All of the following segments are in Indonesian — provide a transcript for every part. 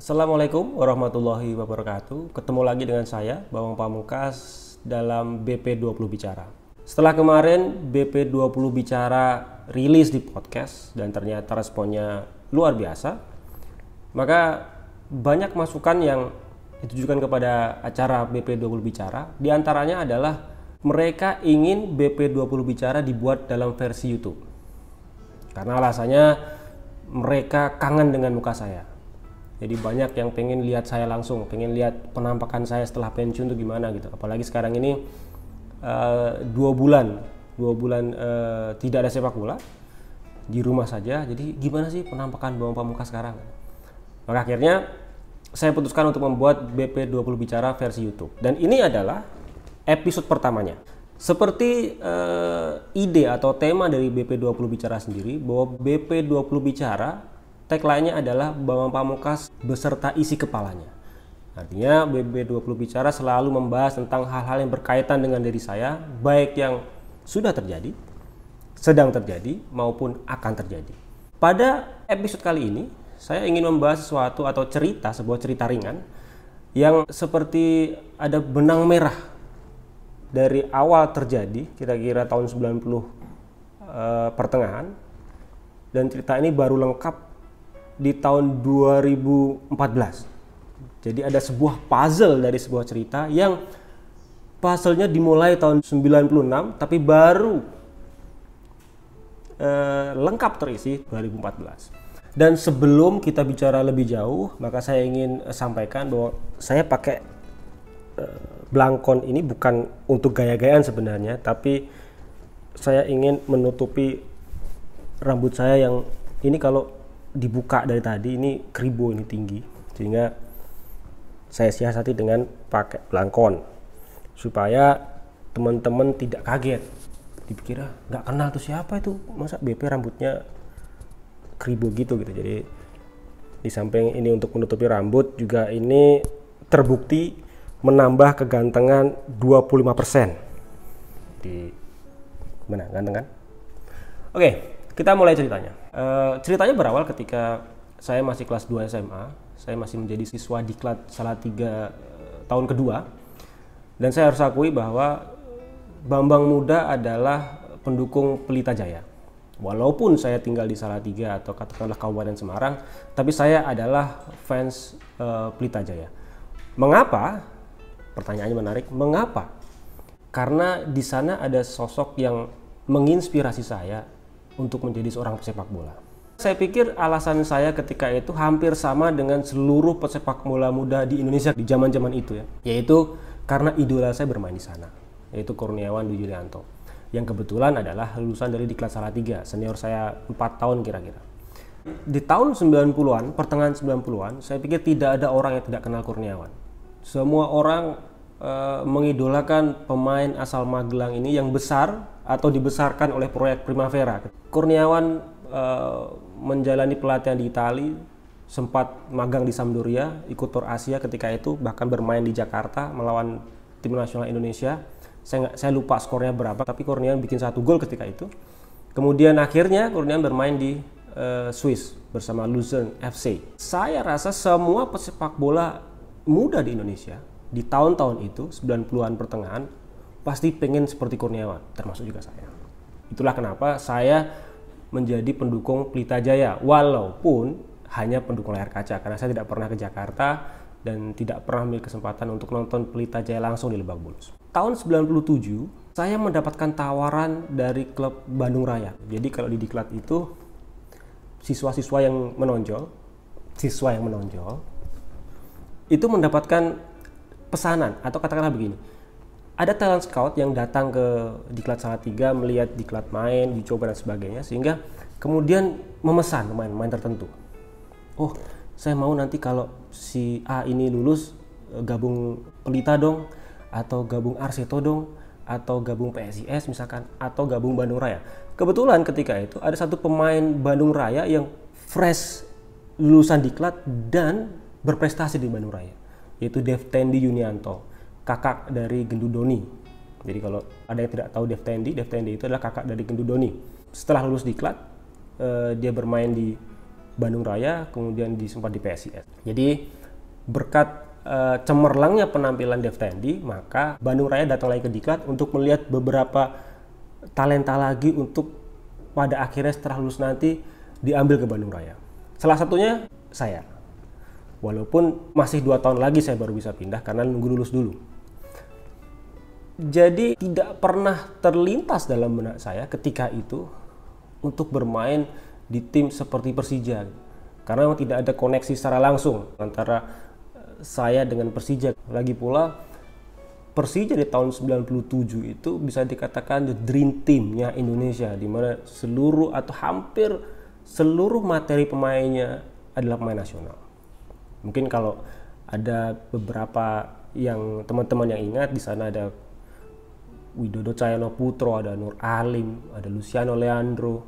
Assalamualaikum warahmatullahi wabarakatuh. Ketemu lagi dengan saya, Bambang Pamungkas, dalam BP20 Bicara. Setelah kemarin BP20 Bicara rilis di podcast dan ternyata responnya luar biasa, maka banyak masukan yang ditujukan kepada acara BP20 Bicara. Di antaranya adalah mereka ingin BP20 Bicara dibuat dalam versi YouTube. Karena alasannya mereka kangen dengan muka saya. Jadi banyak yang pengen lihat saya langsung, pengen lihat penampakan saya setelah pensiun itu gimana gitu. Apalagi sekarang ini 2 bulan tidak ada sepak bola, di rumah saja. Jadi gimana sih penampakan Bambang Pamungkas sekarang? Maka akhirnya saya putuskan untuk membuat BP20 Bicara versi YouTube. Dan ini adalah episode pertamanya. Seperti ide atau tema dari BP20 Bicara sendiri, bahwa BP20 Bicara tagline-nya adalah Bambang Pamungkas beserta isi kepalanya. Artinya BP20 Bicara selalu membahas tentang hal-hal yang berkaitan dengan diri saya, baik yang sudah terjadi, sedang terjadi, maupun akan terjadi. Pada episode kali ini, saya ingin membahas sesuatu atau sebuah cerita ringan yang seperti ada benang merah dari awal terjadi, kira-kira tahun 90 pertengahan, dan cerita ini baru lengkap di tahun 2014. Jadi ada sebuah puzzle dari sebuah cerita yang puzzle-nya dimulai tahun 96 tapi baru lengkap terisi 2014. Dan sebelum kita bicara lebih jauh, maka saya ingin sampaikan bahwa saya pakai belangkon ini bukan untuk gaya-gayaan sebenarnya, tapi saya ingin menutupi rambut saya yang ini kalau dibuka dari tadi ini kribo, ini tinggi, sehingga saya siasati dengan pakai belangkon supaya teman-teman tidak kaget, dipikir nggak kenal tuh siapa itu, masa BP rambutnya kribo gitu. Jadi di samping ini untuk menutupi rambut, juga ini terbukti menambah kegantengan 25%. Di mana ganteng kan? Oke, kita mulai ceritanya. Ceritanya berawal ketika saya masih kelas 2 SMA. Saya masih menjadi siswa diklat Salatiga tahun kedua. Dan saya harus akui bahwa Bambang Muda adalah pendukung Pelita Jaya. Walaupun saya tinggal di Salatiga atau katakanlah Kabupaten Semarang, tapi saya adalah fans Pelita Jaya. Mengapa? Pertanyaannya menarik. Mengapa? Karena di sana ada sosok yang menginspirasi saya untuk menjadi seorang pesepak bola. Saya pikir alasan saya ketika itu hampir sama dengan seluruh pesepak bola muda di Indonesia di zaman-zaman itu ya. Yaitu karena idola saya bermain di sana, yaitu Kurniawan Dwi Julianto, yang kebetulan adalah lulusan dari Diklat Salatiga, senior saya 4 tahun kira-kira. Di tahun 90-an, pertengahan 90-an, saya pikir tidak ada orang yang tidak kenal Kurniawan. Semua orang mengidolakan pemain asal Magelang ini yang besar atau dibesarkan oleh proyek Primavera. Kurniawan menjalani pelatihan di Italia, sempat magang di Sampdoria, ikut Tour Asia ketika itu, bahkan bermain di Jakarta melawan tim nasional Indonesia. Saya lupa skornya berapa, tapi Kurniawan bikin 1 gol ketika itu. Kemudian akhirnya Kurniawan bermain di Swiss bersama Luzern FC. Saya rasa semua pesepak bola muda di Indonesia di tahun-tahun itu, 90-an pertengahan, pasti pengen seperti Kurniawan, termasuk juga saya. Itulah kenapa saya menjadi pendukung Pelita Jaya, walaupun hanya pendukung layar kaca, karena saya tidak pernah ke Jakarta dan tidak pernah memiliki kesempatan untuk nonton Pelita Jaya langsung di Lebak Bulus. Tahun 97, saya mendapatkan tawaran dari klub Bandung Raya. Jadi kalau di Diklat itu, siswa yang menonjol itu mendapatkan pesanan, atau katakanlah begini, ada talent scout yang datang ke Diklat Salatiga melihat Diklat main, dicoba dan sebagainya, sehingga kemudian memesan pemain-pemain tertentu. Oh, saya mau nanti kalau si A ini lulus gabung Pelita dong, atau gabung Arseto dong, atau gabung PSIS misalkan, atau gabung Bandung Raya. Kebetulan ketika itu ada satu pemain Bandung Raya yang fresh lulusan Diklat dan berprestasi di Bandung Raya, yaitu Devtendi Yunianto, kakak dari Gendu Doni. Jadi kalau ada yang tidak tahu Devtendi itu adalah kakak dari Gendu Doni. Setelah lulus Diklat, dia bermain di Bandung Raya, kemudian sempat di PSIS. Jadi berkat cemerlangnya penampilan Dev Tandy, maka Bandung Raya datang lagi ke Diklat untuk melihat beberapa talenta lagi untuk pada akhirnya setelah lulus nanti diambil ke Bandung Raya. Salah satunya saya. Walaupun masih 2 tahun lagi saya baru bisa pindah karena nunggu lulus dulu. Jadi tidak pernah terlintas dalam benak saya ketika itu untuk bermain di tim seperti Persija. Karena memang tidak ada koneksi secara langsung antara saya dengan Persija. Lagi pula Persija di tahun 97 itu bisa dikatakan the dream team-nya Indonesia, di mana seluruh atau hampir seluruh materi pemainnya adalah pemain nasional. Mungkin kalau ada beberapa yang teman-teman yang ingat, di sana ada Widodo Cahyono Putro, ada Nur Alim, ada Luciano Leandro,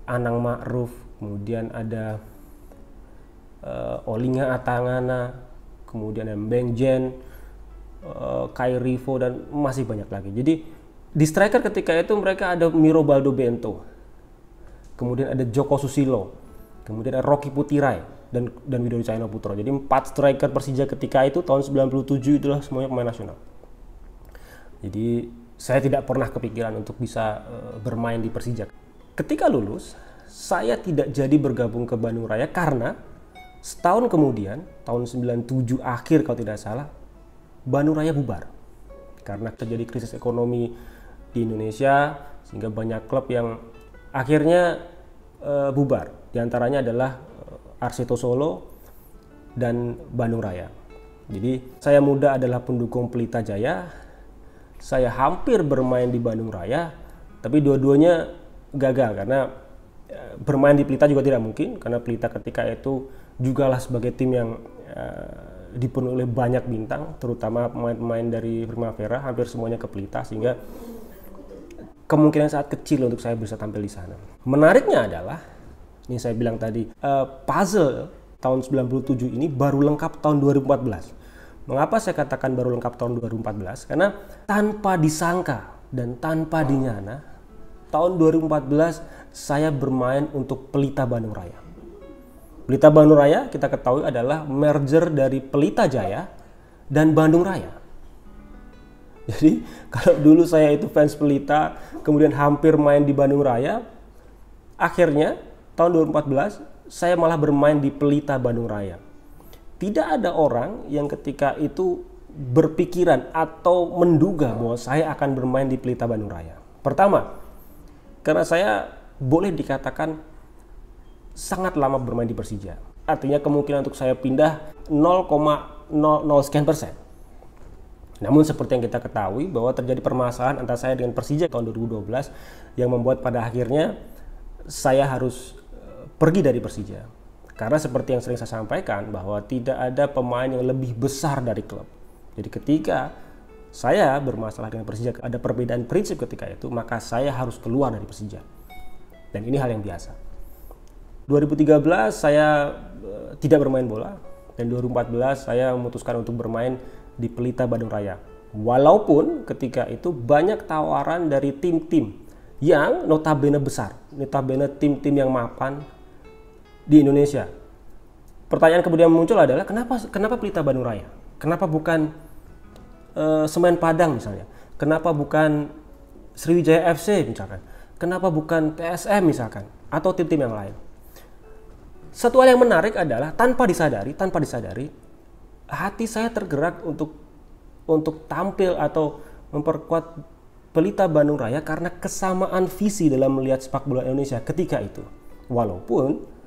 Anang Ma'ruf, kemudian ada Olinga Atangana, kemudian ada Mbeng Jen, Kai Rivo, dan masih banyak lagi. Jadi di striker ketika itu mereka ada Miro Baldo Bento, kemudian ada Joko Susilo, kemudian ada Rocky Putirai dan Widodo Cahyono Putro. Jadi 4 striker Persija ketika itu tahun 97 itulah semuanya pemain nasional. Jadi saya tidak pernah kepikiran untuk bisa bermain di Persija. Ketika lulus, saya tidak jadi bergabung ke Bandung Raya karena setahun kemudian, tahun 97 akhir kalau tidak salah, Bandung Raya bubar. Karena terjadi krisis ekonomi di Indonesia, sehingga banyak klub yang akhirnya bubar. Di antaranya adalah Arseto Solo dan Bandung Raya. Jadi saya muda adalah pendukung Pelita Jaya. Saya hampir bermain di Bandung Raya, tapi dua-duanya gagal karena bermain di Pelita juga tidak mungkin, karena Pelita ketika itu jugalah sebagai tim yang dipenuhi oleh banyak bintang, terutama pemain-pemain dari Primavera, hampir semuanya ke Pelita, sehingga kemungkinan sangat kecil untuk saya bisa tampil di sana. Menariknya adalah, ini saya bilang tadi, puzzle tahun 97 ini baru lengkap tahun 2014. Mengapa saya katakan baru lengkap tahun 2014? Karena tanpa disangka dan tanpa dinyana, tahun 2014 saya bermain untuk Pelita Bandung Raya. Pelita Bandung Raya kita ketahui adalah merger dari Pelita Jaya dan Bandung Raya. Jadi kalau dulu saya itu fans Pelita, kemudian hampir main di Bandung Raya, akhirnya tahun 2014 saya malah bermain di Pelita Bandung Raya. Tidak ada orang yang ketika itu berpikiran atau menduga bahwa saya akan bermain di Pelita Bandung Raya. Pertama, karena saya boleh dikatakan sangat lama bermain di Persija. Artinya kemungkinan untuk saya pindah 0,00 sekian persen. Namun seperti yang kita ketahui bahwa terjadi permasalahan antara saya dengan Persija tahun 2012 yang membuat pada akhirnya saya harus pergi dari Persija. Karena seperti yang sering saya sampaikan bahwa tidak ada pemain yang lebih besar dari klub. Jadi ketika saya bermasalah dengan Persija, ada perbedaan prinsip ketika itu, maka saya harus keluar dari Persija. Dan ini hal yang biasa. 2013 saya tidak bermain bola, dan 2014 saya memutuskan untuk bermain di Pelita Bandung Raya. Walaupun ketika itu banyak tawaran dari tim-tim yang notabene besar, notabene tim-tim yang mapan di Indonesia. Pertanyaan kemudian muncul adalah kenapa Pelita Bandung Raya? Kenapa bukan Semen Padang misalnya? Kenapa bukan Sriwijaya FC misalkan? Kenapa bukan PSM misalkan? Atau tim-tim yang lain? Satu hal yang menarik adalah tanpa disadari, hati saya tergerak untuk tampil atau memperkuat Pelita Bandung Raya karena kesamaan visi dalam melihat sepak bola Indonesia ketika itu. Walaupun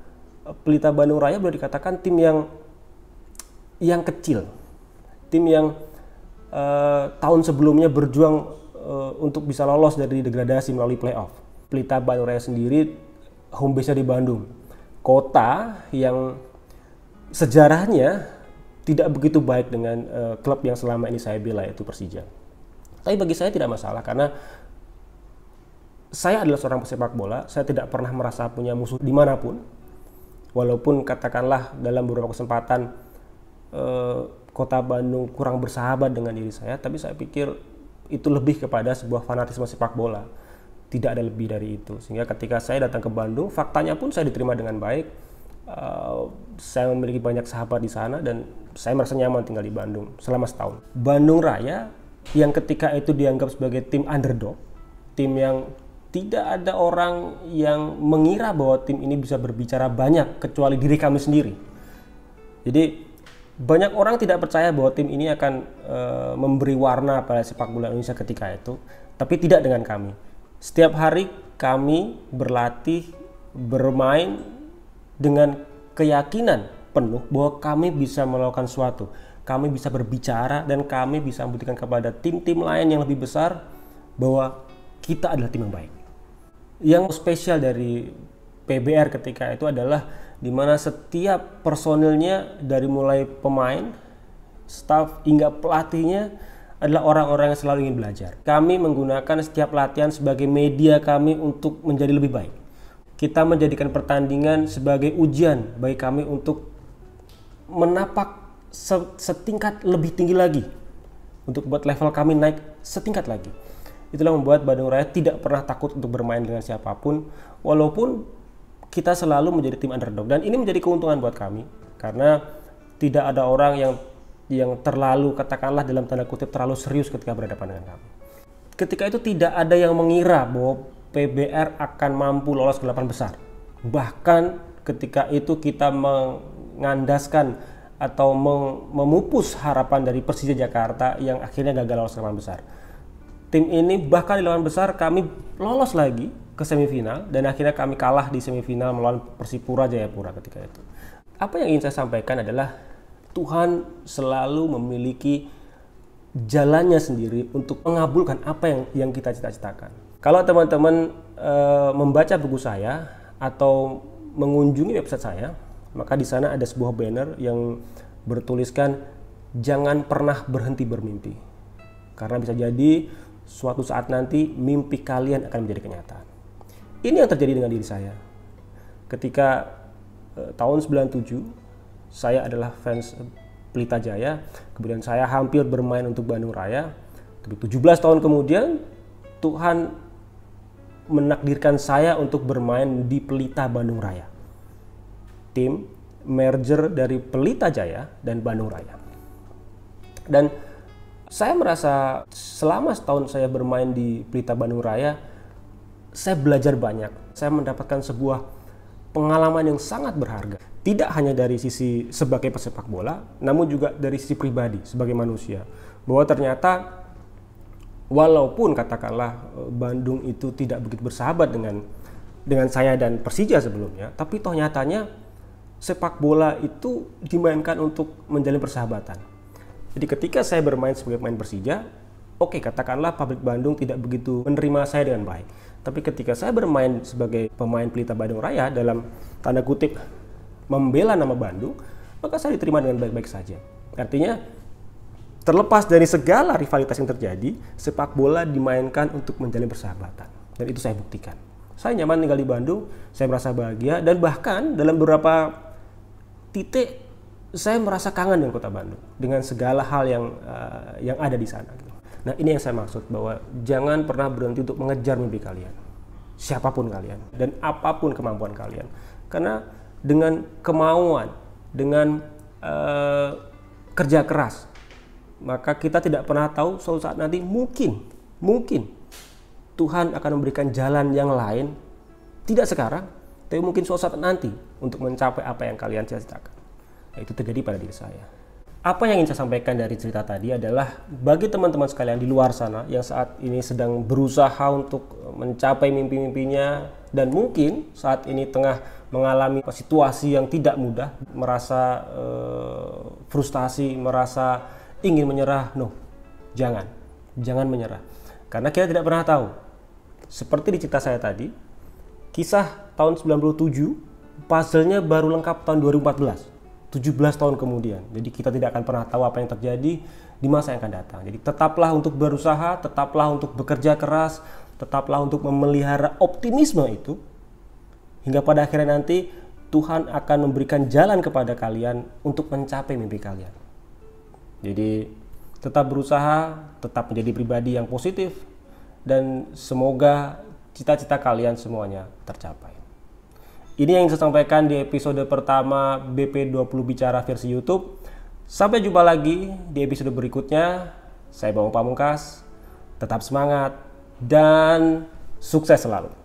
Pelita Bandung Raya boleh dikatakan tim yang kecil, tim yang tahun sebelumnya berjuang untuk bisa lolos dari degradasi melalui playoff. Pelita Bandung Raya sendiri home base-nya di Bandung, kota yang sejarahnya tidak begitu baik dengan klub yang selama ini saya bela, yaitu Persija. Tapi bagi saya tidak masalah karena saya adalah seorang pesepak bola, saya tidak pernah merasa punya musuh dimanapun. Walaupun katakanlah dalam beberapa kesempatan kota Bandung kurang bersahabat dengan diri saya, tapi saya pikir itu lebih kepada sebuah fanatisme sepak bola. Tidak ada lebih dari itu. Sehingga ketika saya datang ke Bandung, faktanya pun saya diterima dengan baik. Saya memiliki banyak sahabat di sana dan saya merasa nyaman tinggal di Bandung selama setahun. Bandung Raya yang ketika itu dianggap sebagai tim underdog, tim yang tidak ada orang yang mengira bahwa tim ini bisa berbicara banyak kecuali diri kami sendiri. Jadi banyak orang tidak percaya bahwa tim ini akan memberi warna pada sepak bola Indonesia ketika itu, tapi tidak dengan kami. Setiap hari kami berlatih, bermain dengan keyakinan penuh bahwa kami bisa melakukan sesuatu. Kami bisa berbicara dan kami bisa membuktikan kepada tim-tim lain yang lebih besar bahwa kita adalah tim yang baik. Yang spesial dari PBR ketika itu adalah di mana setiap personilnya dari mulai pemain, staf hingga pelatihnya adalah orang-orang yang selalu ingin belajar. Kami menggunakan setiap latihan sebagai media kami untuk menjadi lebih baik. Kita menjadikan pertandingan sebagai ujian bagi kami untuk menapak setingkat lebih tinggi lagi, untuk buat level kami naik setingkat lagi. Itulah membuat Bandung Raya tidak pernah takut untuk bermain dengan siapapun, walaupun kita selalu menjadi tim underdog. Dan ini menjadi keuntungan buat kami, karena tidak ada orang yang terlalu, katakanlah dalam tanda kutip, terlalu serius ketika berhadapan dengan kami. Ketika itu tidak ada yang mengira bahwa PBR akan mampu lolos ke 8 besar. Bahkan ketika itu kita mengandaskan atau memupus harapan dari Persija Jakarta yang akhirnya gagal lolos ke 8 besar. Tim ini bahkan di 8 besar kami lolos lagi ke semifinal dan akhirnya kami kalah di semifinal melawan Persipura Jayapura ketika itu. Apa yang ingin saya sampaikan adalah Tuhan selalu memiliki jalannya sendiri untuk mengabulkan apa yang kita cita-citakan. Kalau teman-teman membaca buku saya atau mengunjungi website saya, maka di sana ada sebuah banner yang bertuliskan jangan pernah berhenti bermimpi. Karena bisa jadi suatu saat nanti mimpi kalian akan menjadi kenyataan. Ini yang terjadi dengan diri saya. Ketika tahun 97 saya adalah fans Pelita Jaya, kemudian saya hampir bermain untuk Bandung Raya. Tapi 17 tahun kemudian Tuhan menakdirkan saya untuk bermain di Pelita Bandung Raya. Tim merger dari Pelita Jaya dan Bandung Raya. Dan saya merasa selama setahun saya bermain di Pelita Bandung Raya, saya belajar banyak. Saya mendapatkan sebuah pengalaman yang sangat berharga. Tidak hanya dari sisi sebagai pesepak bola, namun juga dari sisi pribadi sebagai manusia. Bahwa ternyata walaupun katakanlah Bandung itu tidak begitu bersahabat dengan saya dan Persija sebelumnya, tapi toh nyatanya sepak bola itu dimainkan untuk menjalin persahabatan. Jadi ketika saya bermain sebagai pemain Persija, oke, katakanlah Publik Bandung tidak begitu menerima saya dengan baik. Tapi ketika saya bermain sebagai pemain Pelita Bandung Raya dalam tanda kutip membela nama Bandung, maka saya diterima dengan baik-baik saja. Artinya terlepas dari segala rivalitas yang terjadi, sepak bola dimainkan untuk menjalin persahabatan. Dan itu saya buktikan. Saya nyaman tinggal di Bandung, saya merasa bahagia, dan bahkan dalam beberapa titik saya merasa kangen dengan kota Bandung, dengan segala hal yang ada di sana. Nah, ini yang saya maksud, bahwa jangan pernah berhenti untuk mengejar mimpi kalian, siapapun kalian, dan apapun kemampuan kalian. Karena dengan kemauan, dengan kerja keras, maka kita tidak pernah tahu suatu saat nanti mungkin Tuhan akan memberikan jalan yang lain, tidak sekarang, tapi mungkin suatu saat nanti untuk mencapai apa yang kalian cita-citakan. Itu terjadi pada diri saya. Apa yang ingin saya sampaikan dari cerita tadi adalah bagi teman-teman sekalian di luar sana yang saat ini sedang berusaha untuk mencapai mimpi-mimpinya dan mungkin saat ini tengah mengalami situasi yang tidak mudah, merasa frustasi, merasa ingin menyerah. No, jangan menyerah. Karena kita tidak pernah tahu. Seperti di cerita saya tadi, kisah tahun 97, puzzle-nya baru lengkap tahun 2014. 17 tahun kemudian. Jadi kita tidak akan pernah tahu apa yang terjadi di masa yang akan datang. Jadi tetaplah untuk berusaha, tetaplah untuk bekerja keras, tetaplah untuk memelihara optimisme itu, hingga pada akhirnya nanti Tuhan akan memberikan jalan kepada kalian untuk mencapai mimpi kalian. Jadi tetap berusaha, tetap menjadi pribadi yang positif, dan semoga cita-cita kalian semuanya tercapai. Ini yang saya sampaikan di episode pertama BP20 Bicara versi YouTube. Sampai jumpa lagi di episode berikutnya. Saya Bambang Pamungkas. Tetap semangat dan sukses selalu.